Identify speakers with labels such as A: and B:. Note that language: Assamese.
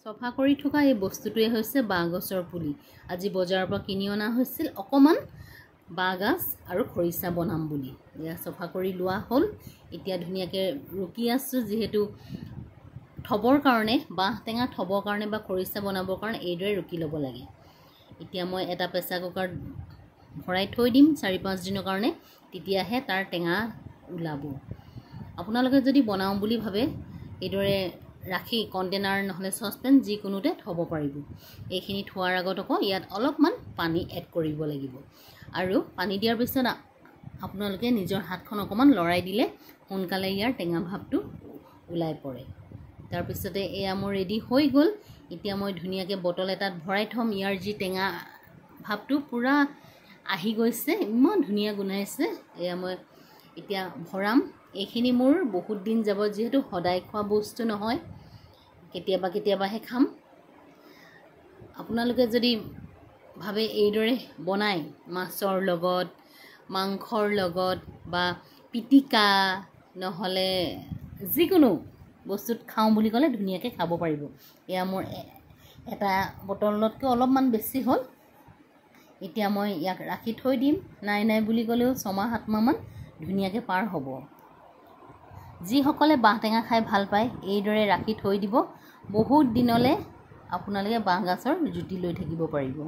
A: চফা কৰি থকা এই বস্তুটোৱে হৈছে বাঁহগছৰ পুলি। আজি বজাৰৰ পৰা কিনি অনা হৈছিল অকণমান বাঁহগাজ আৰু খৰিচা বনাম বুলি। এয়া চফা কৰি লোৱা হ'ল। এতিয়া ধুনীয়াকৈ ৰুকি আছোঁ, যিহেতু থবৰ কাৰণে, বাঁহ টেঙা থবৰ কাৰণে বা খৰিচা বনাবৰ কাৰণে এইদৰে ৰুকি ল'ব লাগে। এতিয়া মই এটা প্ৰেছাৰ কুকাৰত ভৰাই থৈ দিম 4-5 দিনৰ কাৰণে, তেতিয়াহে তাৰ টেঙা ওলাব। আপোনালোকে যদি বনাওঁ বুলি ভাবে এইদৰে ৰাখি কণ্টেনাৰ নহ'লে চচপেন যিকোনোতে থ'ব পাৰিব। এইখিনি থোৱাৰ আগত আকৌ ইয়াত অলপমান পানী এড কৰিব লাগিব, আৰু পানী দিয়াৰ পিছত আপোনালোকে নিজৰ হাতখন অকণমান লৰাই দিলে সোনকালে ইয়াৰ টেঙা ভাৱটো ওলাই পৰে। তাৰপিছতে এয়া মোৰ ৰেডি হৈ গ'ল। এতিয়া মই ধুনীয়াকৈ বটল এটাত ভৰাই থ'ম। ইয়াৰ যি টেঙা ভাৱটো পূৰা আহি গৈছে, ইমান ধুনীয়া গোন্ধাইছে। এয়া মই এতিয়া ভৰাম। এইখিনি মোৰ বহুত দিন যাব, যিহেতু সদায় খোৱা বস্তু নহয়, কেতিয়াবা কেতিয়াবাহে খাম। আপোনালোকে যদি ভাবে এইদৰে বনাই মাছৰ লগত, মাংসৰ লগত বা পিটিকা নহ'লে যিকোনো বস্তুত খাওঁ বুলি ক'লে ধুনীয়াকৈ খাব পাৰিব। এয়া মোৰ এটা বটলতকৈ অলপমান বেছি হ'ল। এতিয়া মই ইয়াক ৰাখি থৈ দিম। নাই বুলি ক'লেও 6-7 মাহমান ধুনীয়াকৈ পাৰ হ'ব। যিসকলে বাঁহ টেঙা খাই ভাল পায় এইদৰে ৰাখি থৈ দিব। বহুত দিনলৈ আপোনালোকে বাঁহগাজৰ জুতি লৈ থাকিব পাৰিব।